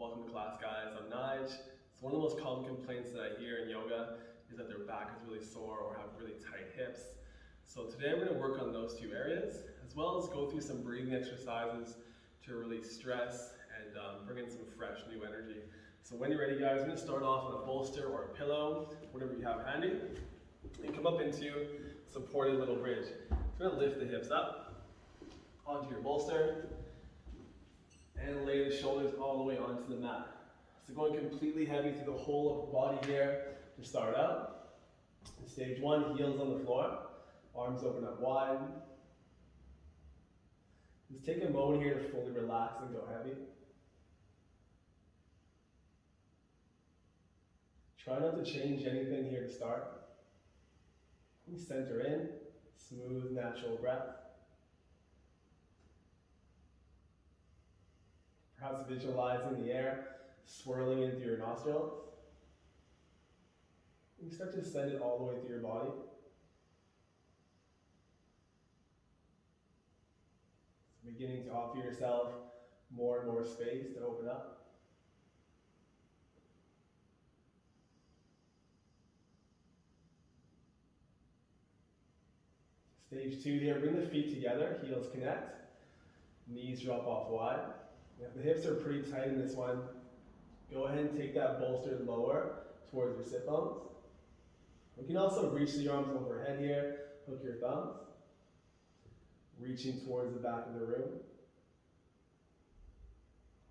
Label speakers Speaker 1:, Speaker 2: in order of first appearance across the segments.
Speaker 1: Welcome to class, guys. I'm Nige. So one of the most common complaints that I hear in yoga is that their back is really sore or have really tight hips. So today I'm going to work on those two areas, as well as go through some breathing exercises to release stress and bring in some fresh new energy. So when you're ready, guys, I'm going to start off on a bolster or a pillow, whatever you have handy, and come up into supported little bridge. So I'm going to lift the hips up onto your bolster and lay the shoulders all the way onto the mat. So going completely heavy through the whole of the body here to start out. Stage one, heels on the floor, arms open up wide. Just take a moment here to fully relax and go heavy. Try not to change anything here to start. Center in, smooth, natural breath. Perhaps visualizing the air swirling into your nostrils. You start to send it all the way through your body. So beginning to offer yourself more and more space to open up. Stage two here, bring the feet together, heels connect, knees drop off wide. If the hips are pretty tight in this one, go ahead and take that bolster lower towards your sit bones. You can also reach the arms overhead here, hook your thumbs, reaching towards the back of the room.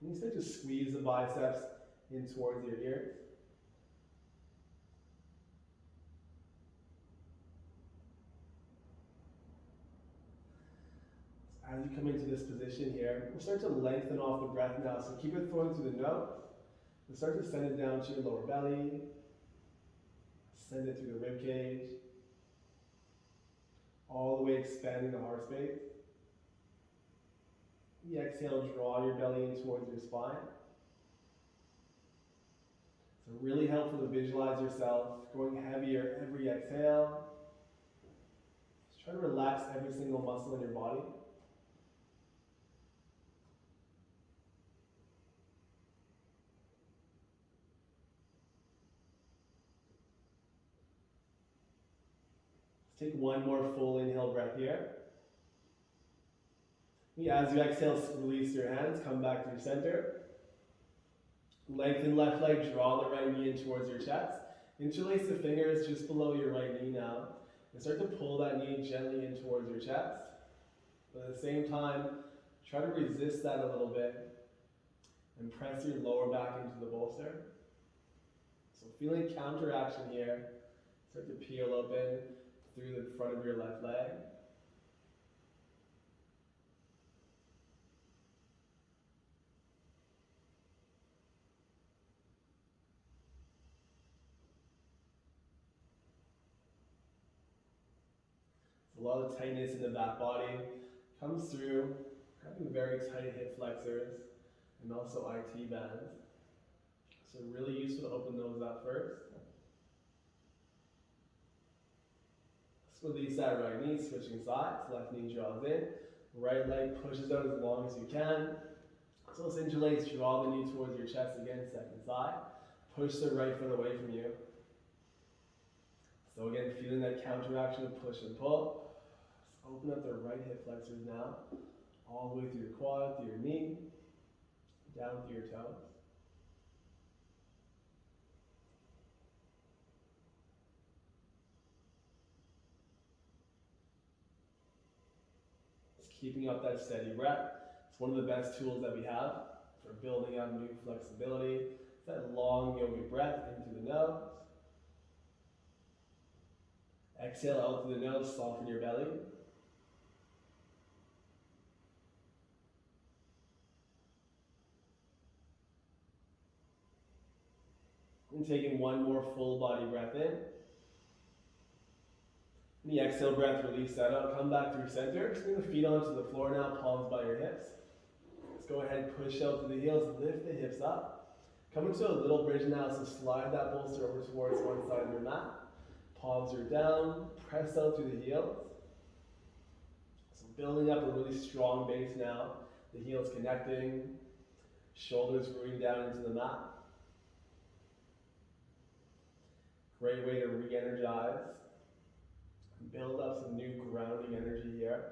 Speaker 1: And you start to squeeze the biceps in towards your ears. As you come into this position here, we'll start to lengthen off the breath now. So keep it flowing through the nose. We'll start to send it down to your lower belly. Send it through the rib cage. All the way expanding the heart space. The exhale, draw your belly in towards your spine. So really helpful to visualize yourself going heavier every exhale. Just try to relax every single muscle in your body. Take one more full inhale breath here. As you exhale, release your hands, come back to your center. Lengthen left leg, draw the right knee in towards your chest. Interlace the fingers just below your right knee now. And start to pull that knee gently in towards your chest. But at the same time, try to resist that a little bit and press your lower back into the bolster. So feeling counteraction here. Start to peel open through the front of your left leg. A lot of tightness in the back body comes through having very tight hip flexors and also IT bands. So really useful to open those up first. Release that right knee, switching sides. Left knee draws in. Right leg pushes out as long as you can. So let's interlace, draw the knee towards your chest again, second side. Push the right foot away from you. So again, feeling that counteraction of push and pull. Just open up the right hip flexors now. All the way through your quad, through your knee, down through your toes. Keeping up that steady breath. It's one of the best tools that we have for building up new flexibility. It's that long yogic breath into the nose. Exhale out through the nose, soften your belly. And taking one more full body breath in. And the exhale breath, release that out. Come back to your center. Just bring the feet onto the floor now, palms by your hips. Let's go ahead and push out to the heels, lift the hips up. Come into a little bridge now, so slide that bolster over towards one side of your mat. Palms are down, press out through the heels. So building up a really strong base now. The heels connecting. Shoulders rooting down into the mat. Great way to re-energize. Build up some new grounding energy here.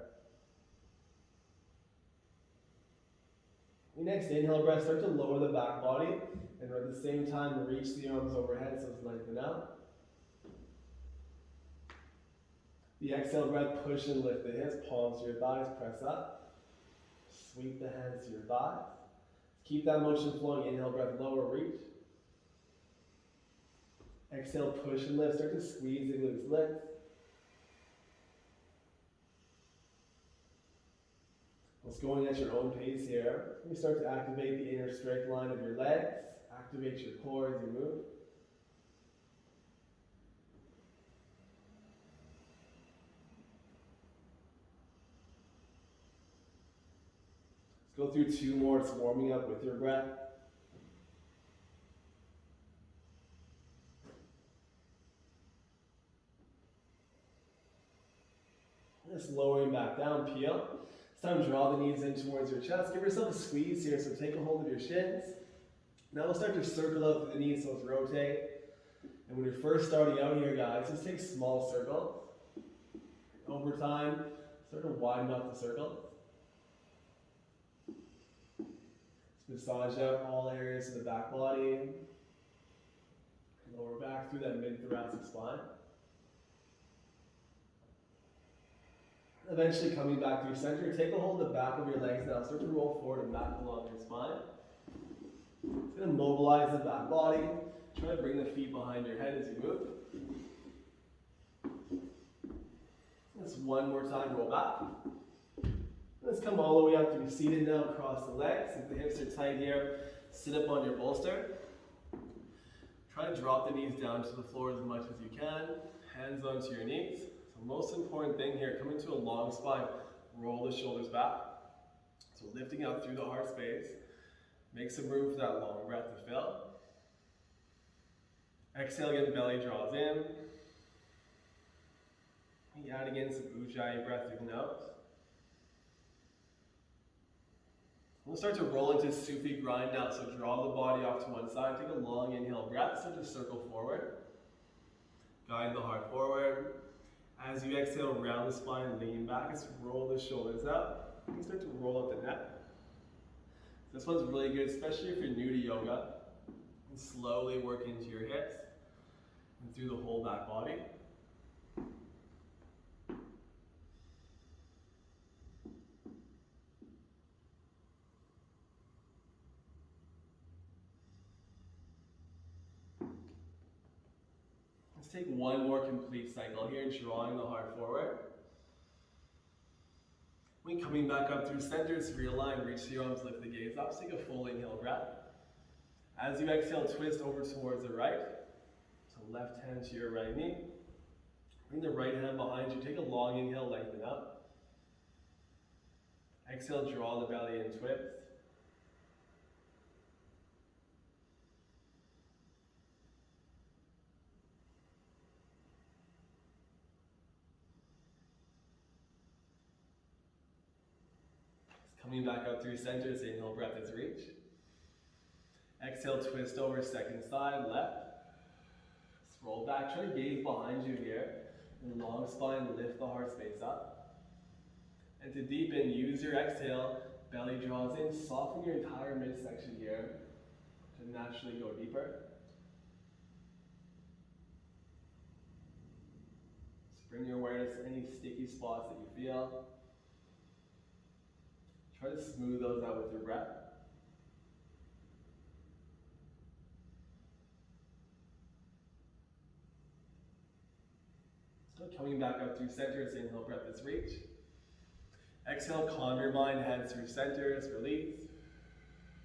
Speaker 1: The next inhale breath, start to lower the back body, and at the same time reach the arms overhead so it's lengthened out. The exhale breath, push and lift the hips, palms to your thighs, press up. Sweep the hands to your thighs. Keep that motion flowing. Inhale breath, lower, reach. Exhale, push and lift. Start to squeeze the glutes, lift. It's going at your own pace here. You start to activate the inner straight line of your legs. Activate your core as you move. Let's go through 2 more. It's warming up with your breath. Just lowering back down, peel. It's time to draw the knees in towards your chest. Give yourself a squeeze here, so take a hold of your shins. Now we'll start to circle out through the knees, so let's rotate. And when you're first starting out here, guys, just take small circles. Over time, start to widen up the circle. Let's massage out all areas of the back body. Lower back through that mid-thoracic spine. Eventually coming back through center, take a hold of the back of your legs now. Start to roll forward and back along your spine. It's going to mobilize the back body. Try to bring the feet behind your head as you move. Just one more time, roll back. Let's come all the way up to be seated now, cross the legs. If the hips are tight here, sit up on your bolster. Try to drop the knees down to the floor as much as you can. Hands onto your knees. The most important thing here, come into a long spine, roll the shoulders back. So lifting up through the heart space. Make some room for that long breath to fill. Exhale again, belly draws in. Add again some Ujjayi breath through the nose. We'll start to roll into Sufi grind now, so draw the body off to one side. Take a long inhale breath, start to circle forward. Guide the heart forward. As you exhale, round the spine, lean back. Let's roll the shoulders up. You can start to roll up the neck. This one's really good, especially if you're new to yoga. And slowly work into your hips and through the whole back body. Let's take one more complete cycle here, drawing the heart forward. When coming back up through center, just realign, reach the arms, lift the gaze up. Take a full inhale breath. As you exhale, twist over towards the right. So left hand to your right knee. Bring the right hand behind you. Take a long inhale, lengthen up. Exhale, draw the belly in, twist. Coming back up through center, this inhale breath is reach. Exhale, twist over, second side, left. Roll back, try to gaze behind you here. And long spine, lift the heart space up. And to deepen, use your exhale, belly draws in, soften your entire midsection here to naturally go deeper. Just bring your awareness to any sticky spots that you feel. Try to smooth those out with your breath. So coming back up through center, it's inhale, breath is reach. Exhale, calm your mind, hands through center, it's release.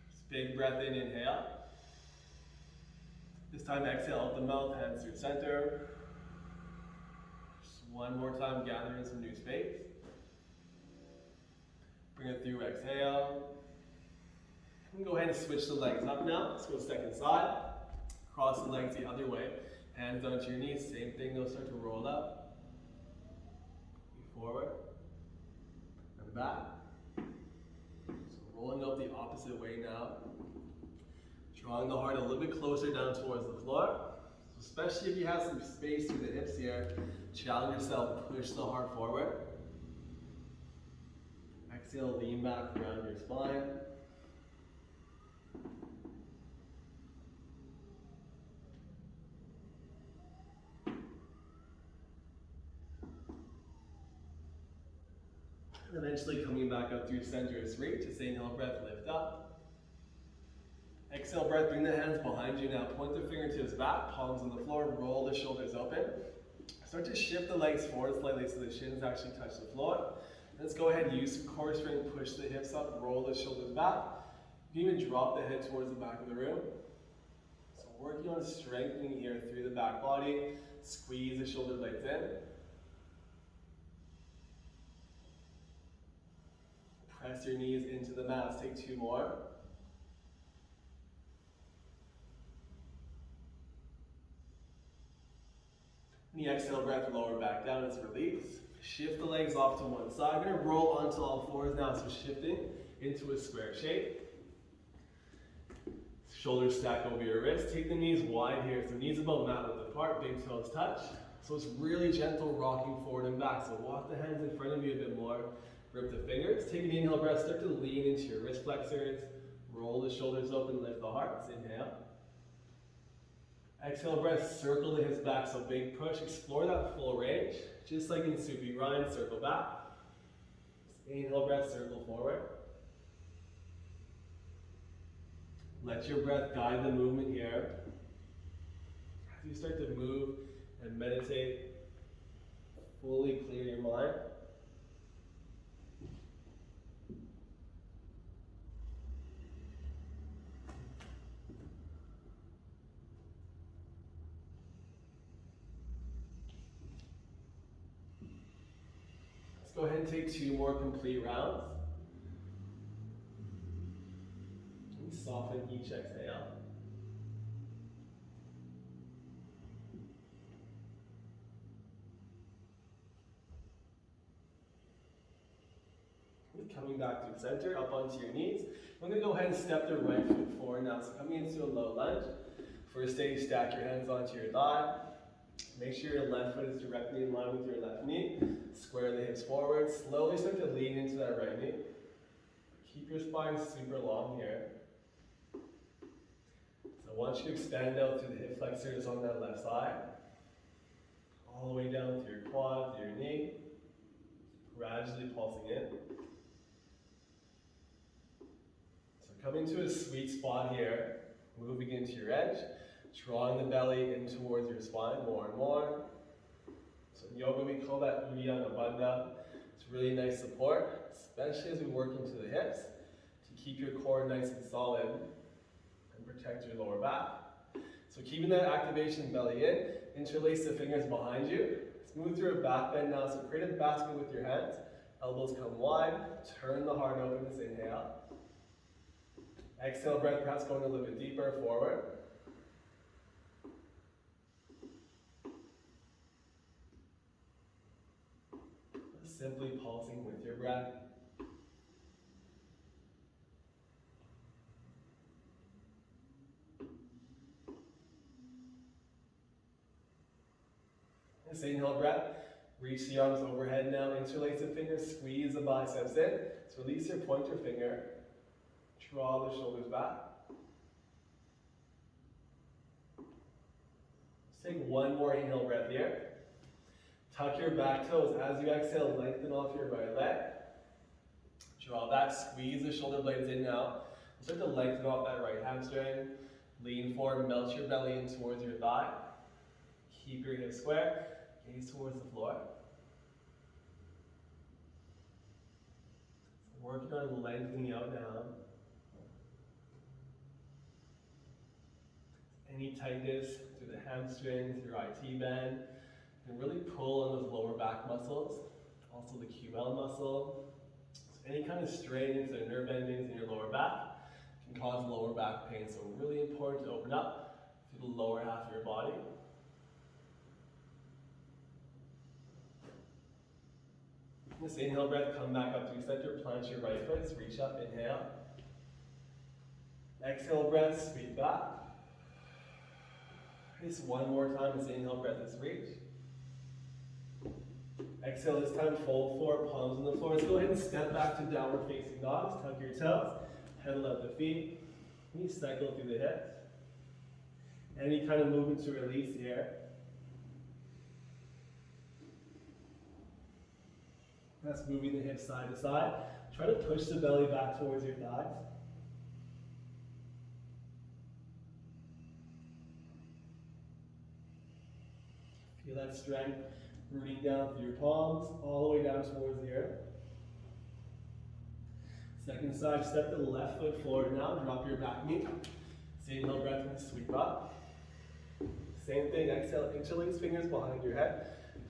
Speaker 1: Just big breath in, inhale. This time exhale out the mouth, hands through center. Just one more time, gather in some new space. Bring it through, exhale. And go ahead and switch the legs up now. Let's go second side. Cross the legs the other way. Hands onto your knees. Same thing, they'll start to roll up. Forward. And back. So Rolling up the opposite way now. Drawing the heart a little bit closer down towards the floor. So especially if you have some space through the hips here, challenge yourself, push the heart forward. Exhale, lean back around your spine. And eventually coming back up through center is great. Just inhale, breath, lift up. Exhale, breath, bring the hands behind you now. Point the fingertips back, palms on the floor, roll the shoulders open. Start to shift the legs forward slightly so the shins actually touch the floor. Let's go ahead and use some core strength, push the hips up, roll the shoulders back. You can even drop the head towards the back of the room. So working on strengthening here through the back body. Squeeze the shoulder blades in. Press your knees into the mat. Let's take 2 more. And the exhale breath, lower back down as release. Shift the legs off to one side. We're going to roll onto all fours now, so shifting into a square shape. Shoulders stack over your wrists. Take the knees wide here. So knees about mat width apart, big toes touch. So it's really gentle rocking forward and back. So walk the hands in front of you a bit more. Grip the fingers. Take an inhale breath. Start to lean into your wrist flexors. Roll the shoulders open, lift the heart. Inhale. Exhale breath, circle the hips back. So big push. Explore that full range. Just like in Supi grind, circle back. Inhale breath, circle forward. Let your breath guide the movement here. As you start to move and meditate, fully clear your mind. Let's go ahead and take 2 more complete rounds. Soften each exhale. Coming back to the center, up onto your knees. We're going to go ahead and step the right foot forward now. So coming into a low lunge. First stage, stack your hands onto your thigh. Make sure your left foot is directly in line with your left knee. Square the hips forward. Slowly start to lean into that right knee. Keep your spine super long here. I want you to extend out through the hip flexors on that left side. All the way down through your quad, through your knee. Gradually pulsing in. So coming to a sweet spot here. Moving into your edge. Drawing the belly in towards your spine more and more. So in yoga we call that Uddiyana Bandha. It's really nice support, especially as we work into the hips, to keep your core nice and solid. Protect your lower back. So keeping that activation belly in, interlace the fingers behind you. Let's move through a back bend now. So create a basket with your hands. Elbows come wide. Turn the heart open as inhale. Exhale, breath perhaps going a little bit deeper forward. Simply pulsing with your breath. This inhale breath, reach the arms overhead now, interlace the fingers, squeeze the biceps in. So release your pointer finger, draw the shoulders back. Let's take 1 more inhale breath here. Tuck your back toes. As you exhale, lengthen off your right leg. Draw back, squeeze the shoulder blades in now. Start to lengthen off that right hamstring. Lean forward, melt your belly in towards your thigh. Keep your hips square. Gaze towards the floor. Working on lengthening out now. Any tightness through the hamstring, through IT band, can really pull on those lower back muscles. Also the QL muscle. So any kind of strain into the nerve endings in your lower back can cause lower back pain. So really important to open up through the lower half of your body. This inhale breath, come back up through center, plant your right foot, reach up, inhale. Exhale breath, sweep back. Just one more time as inhale breath is reach. Exhale this time, fold forward, palms on the floor. Let's go ahead and step back to downward facing dogs. Tuck your toes, pedal up the feet. And you cycle through the hips. Any kind of movement to release the air. That's moving the hips side to side. Try to push the belly back towards your thighs. Feel that strength rooting down through your palms, all the way down towards the earth. Second side, step the left foot forward now, drop your back knee. Inhale breath and sweep up. Same thing, exhale, interlace fingers behind your head.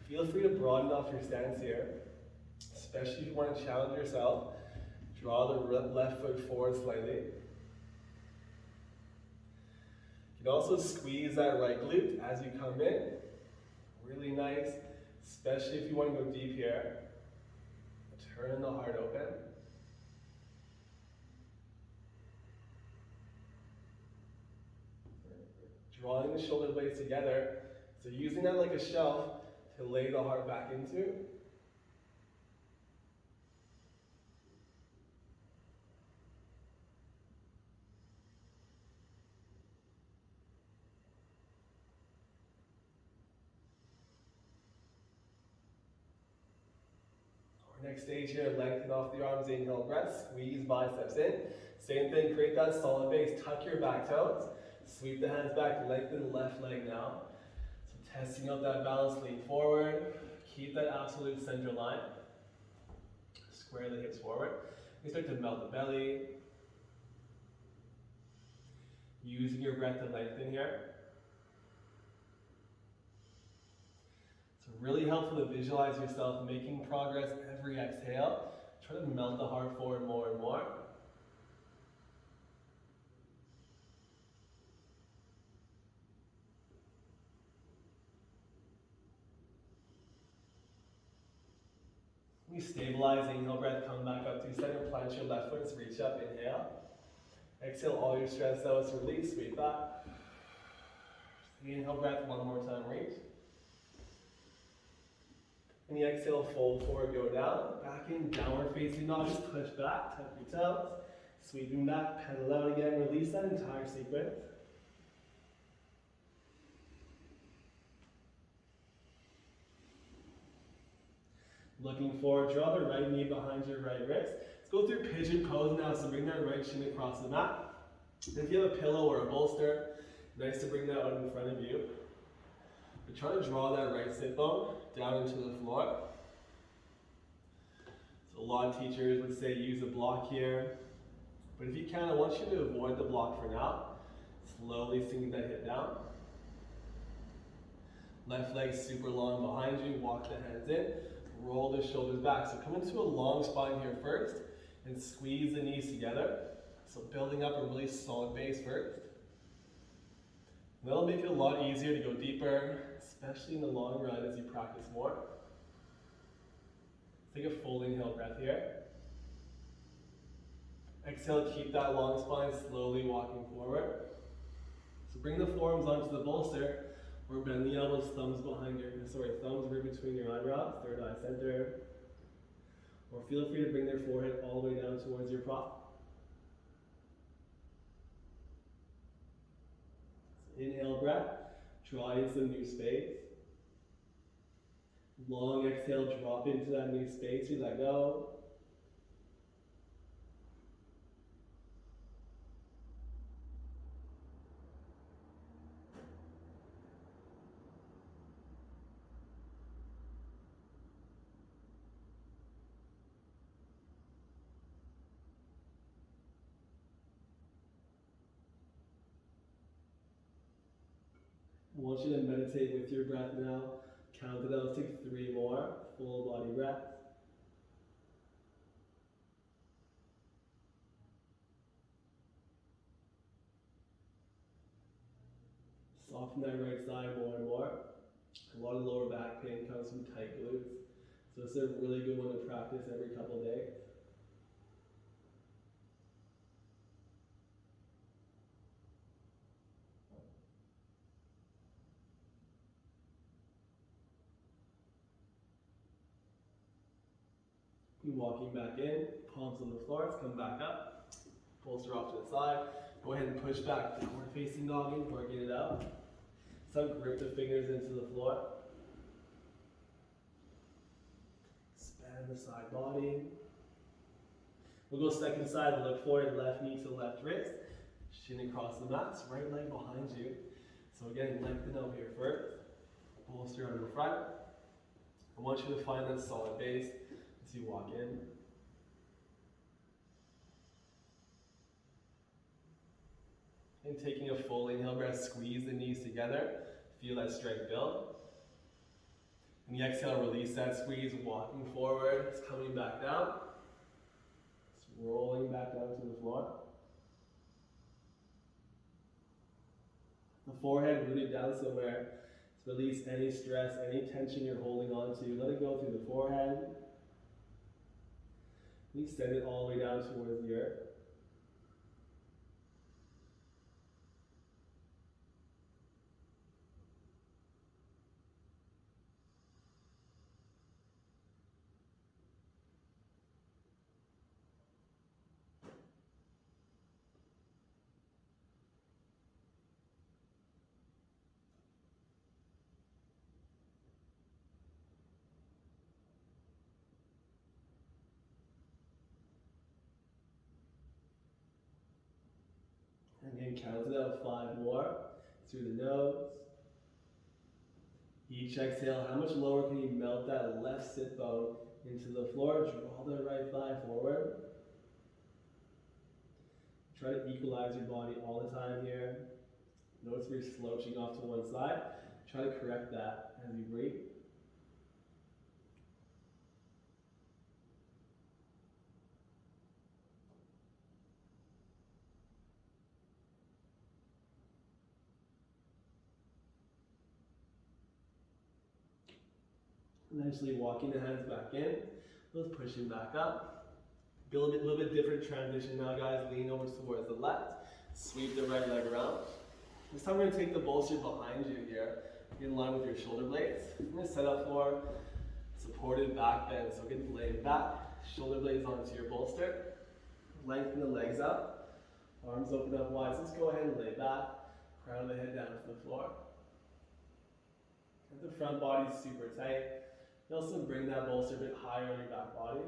Speaker 1: Feel free to broaden off your stance here, especially if you want to challenge yourself. Draw the left foot forward slightly. You can also squeeze that right glute as you come in. Really nice, especially if you want to go deep here. Turn the heart open. Drawing the shoulder blades together. So using that like a shelf to lay the heart back into. Our next stage here, lengthen off the arms, inhale breath, squeeze biceps in. Same thing, create that solid base, tuck your back toes. Sweep the hands back, lengthen the left leg now. So testing out that balance, lean forward. Keep that absolute center line. Square the hips forward. You start to melt the belly. Using your breath to lengthen here. It's really helpful to visualize yourself making progress every exhale. Try to melt the heart forward more and more. We stabilize, inhale breath, come back up to center, planche your left foot, reach up, inhale. Exhale all your stress out, release, sweep back. Inhale breath, one more time, reach. And the exhale, fold forward, go down. Back in, downward facing dog, just push back, tuck your toes. Sweeping back, pedal out again, release that entire sequence. Looking forward, draw the right knee behind your right wrist. Let's go through pigeon pose now, so bring that right shin across the mat. If you have a pillow or a bolster, nice to bring that out in front of you. But try to draw that right sit bone down into the floor. So a lot of teachers would say use a block here. But if you can, I want you to avoid the block for now. Slowly sinking that hip down. Left leg super long behind you, walk the hands in. Roll the shoulders back. So come into a long spine here first and squeeze the knees together. So building up a really solid base first. That'll make it a lot easier to go deeper, especially in the long run as you practice more. Take a full inhale breath here. Exhale, keep that long spine, slowly walking forward. So bring the forearms onto the bolster. Or bend the elbows, thumbs right between your eyebrows, third eye center. Or feel free to bring their forehead all the way down towards your prop. So inhale breath, draw in some new space. Long exhale, drop into that new space, you let go. I want you to meditate with your breath now. Count it out, take 3 more, full body breath. Soften that right side more and more. A lot of lower back pain comes from tight glutes. So it's a really good one to practice every couple of days. Keep walking back in, palms on the floor, let's come back up. Bolster off to the side. Go ahead and push back, downward facing dogging, working it out. So grip the fingers into the floor. Expand the side body. We'll go second side, look forward, left knee to left wrist. Shin across the mat, right leg behind you. So again, lengthen over here first. Bolster on the front. I want you to find that solid base as you walk in. And taking a full inhale breath, squeeze the knees together. Feel that strength build. And the exhale, release that squeeze, walking forward. It's coming back down. It's rolling back down to the floor. The forehead rooted down somewhere. To release any stress, any tension you're holding on to. Let it go through the forehead. And extend it all the way down towards the earth. And then count it out, 5 more. Through the nose. Each exhale, how much lower can you melt that left sit bone into the floor? Draw the right thigh forward. Try to equalize your body all the time here. Notice we're slouching off to one side. Try to correct that as you breathe. Eventually walking the hands back in, let's push him back up. Build a little bit different transition now, guys. Lean over towards the left, sweep the right leg around. This time we're going to take the bolster behind you here, in line with your shoulder blades. We're going to set up for supported back bend. So get laying back, shoulder blades onto your bolster. Lengthen the legs up, arms open up wide. So let's go ahead and lay back, crown of the head down to the floor. Get the front body super tight. You also bring that bolster a bit higher on your back body.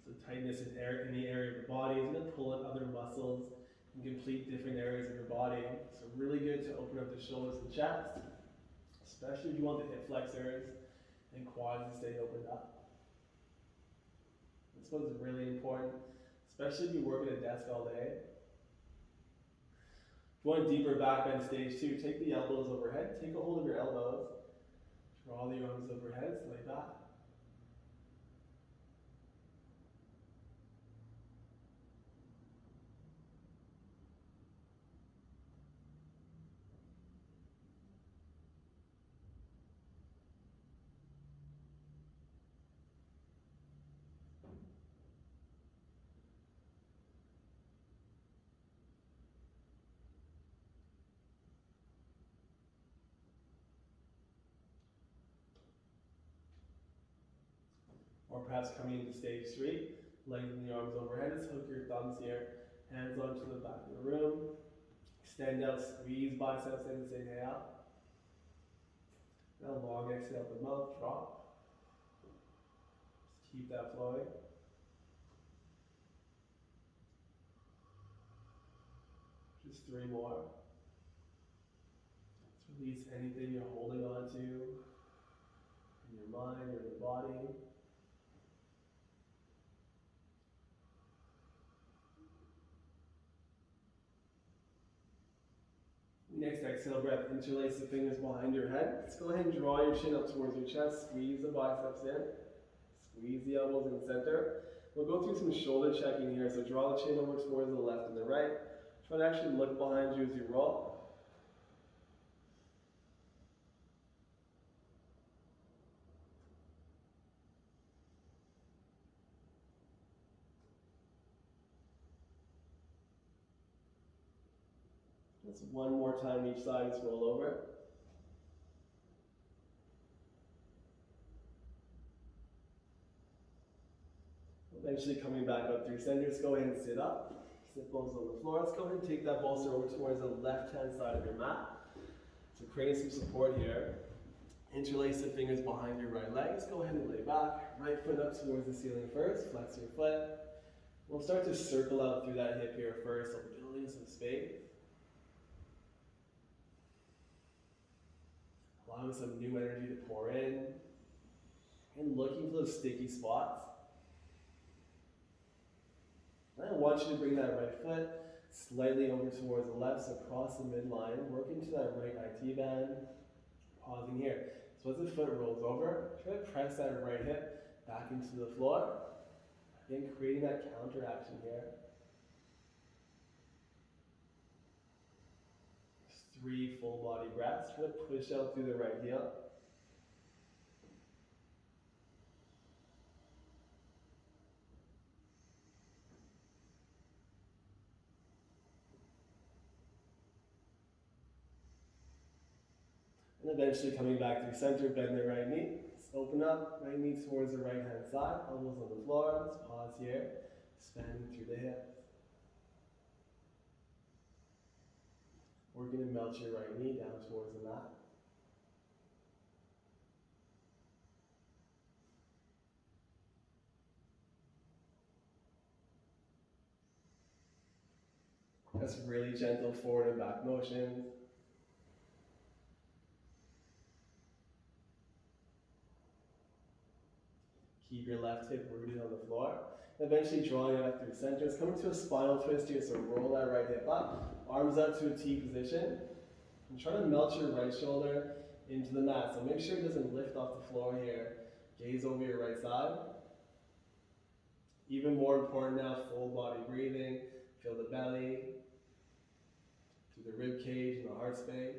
Speaker 1: So tightness in any area of your body is going to pull in other muscles and complete different areas of your body. So really good to open up the shoulders and chest, especially if you want the hip flexors and quads to stay opened up. This one's really important. Especially if you work at a desk all day. If you want a deeper back bend stage 2, take the elbows overhead, take a hold of your elbows, draw the arms overhead, lay back. Or perhaps coming into stage 3, lengthen the arms overhead, just hook your thumbs here, hands onto the back of the room, extend out, squeeze biceps in, inhale. Now long exhale with the mouth, drop. Just keep that flowing. Just 3 more. Let's release anything you're holding on to in your mind or your body. Next exhale breath, interlace the fingers behind your head. Let's go ahead and draw your chin up towards your chest. Squeeze the biceps in. Squeeze the elbows in the center. We'll go through some shoulder checking here. So draw the chin over towards the left and the right. Try to actually look behind you as you roll. Just one more time each side, just roll over. Eventually coming back up through center, just go ahead and sit up. Sit bones on the floor. Let's go ahead and take that bolster over towards the left-hand side of your mat. So creating some support here. Interlace the fingers behind your right leg. Let's go ahead and lay back. Right foot up towards the ceiling first. Flex your foot. We'll start to circle out through that hip here first, so building some space. Allowing some new energy to pour in. And looking for those sticky spots. I want you to bring that right foot slightly over towards the left, so across the midline, work into that right IT band, pausing here. So as the foot rolls over, try to press that right hip back into the floor. Again, creating that counter action here. Just 3 full body breaths. Try to push out through the right heel. And eventually coming back through center, bend the right knee. Let's open up, right knee towards the right hand side, elbows on the floor. Let's pause here, expanding through the hips. We're going to melt your right knee down towards the mat. That's really gentle forward and back motions. Keep your left hip rooted on the floor. Eventually drawing it up through center. It's coming to a spinal twist here, so roll that right hip up. Arms up to a T position. And try to melt your right shoulder into the mat. So make sure it doesn't lift off the floor here. Gaze over your right side. Even more important now, full body breathing. Feel the belly, through the rib cage and the heart space.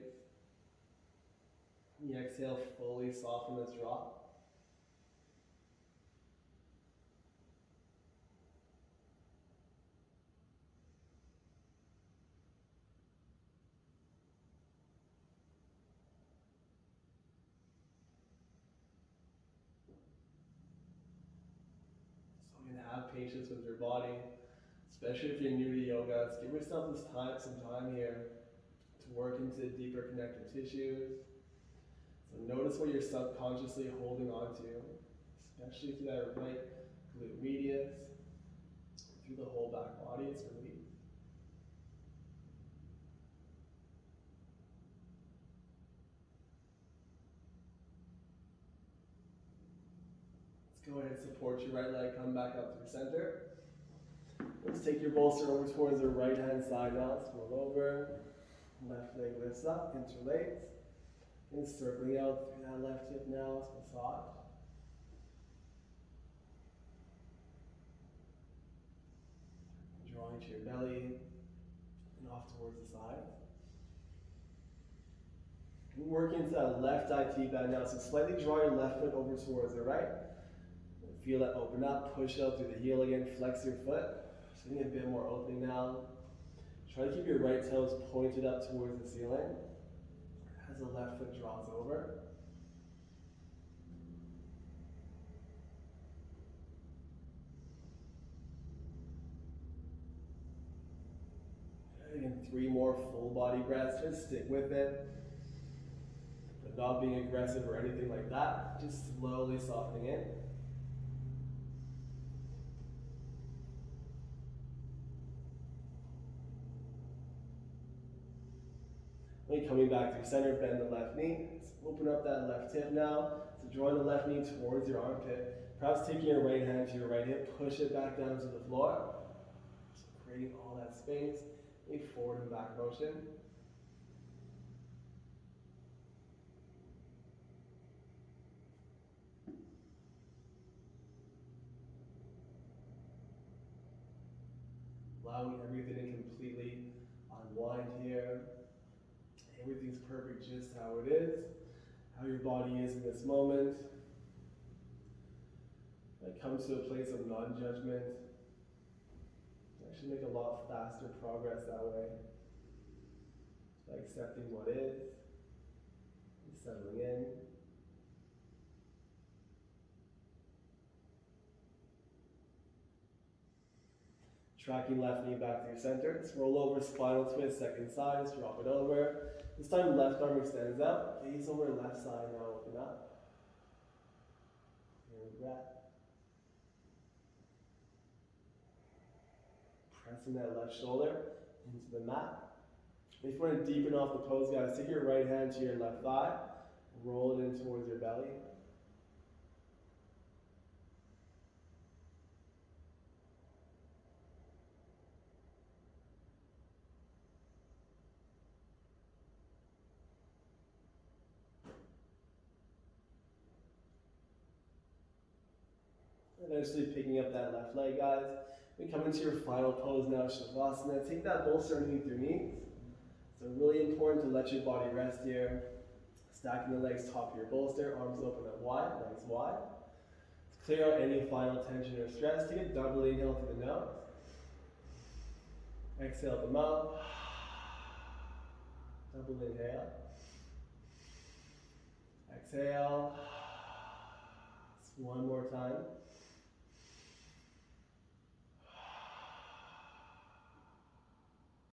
Speaker 1: And you exhale, fully soften this drop. Have patience with your body, especially if you're new to yoga. Let's give yourself this time, some time here to work into deeper connective tissues. So notice what you're subconsciously holding on to, especially through that right glute medius, through the whole back body. It's released. Go ahead and support your right leg, come back up through center. Let's take your bolster over towards the right hand side now. Let's roll over. Left leg lifts up, interlace. And circling out through that left hip now. Let's massage. Drawing to your belly and off towards the side. And working into that left IT band now. So slightly draw your left foot over towards the right. Feel that open up, push out through the heel again, flex your foot. Just getting a bit more opening now. Try to keep your right toes pointed up towards the ceiling as the left foot draws over. Again, 3 more full body breaths, just stick with it. But not being aggressive or anything like that, just slowly softening in. Coming back through center, bend the left knee. Let's open up that left hip now. So drawing the left knee towards your armpit. Perhaps taking your right hand to your right hip, push it back down to the floor. So creating all that space. A forward and back motion. Allowing everything to completely unwind here. Everything's perfect just how it is, how your body is in this moment. It comes to a place of non-judgment. Actually make a lot faster progress that way. accepting what is, and settling in. Tracking left knee back to your center. Let's roll over, spinal twist, second side. Let's drop it over. This time left arm extends out. Gaze over left side, now open up. Here, breath. Pressing that left shoulder into the mat. If you want to deepen off the pose, guys, take your right hand to your left thigh. Roll it in towards your belly. Eventually picking up that left leg, guys. We come into your final pose now, Shavasana. Take that bolster underneath your knees. So really important to let your body rest here. Stacking the legs top of your bolster, arms open up wide, legs wide. Let's clear out any final tension or stress. Take a double inhale through the nose. Exhale the mouth. Double inhale. Exhale. Just one more time.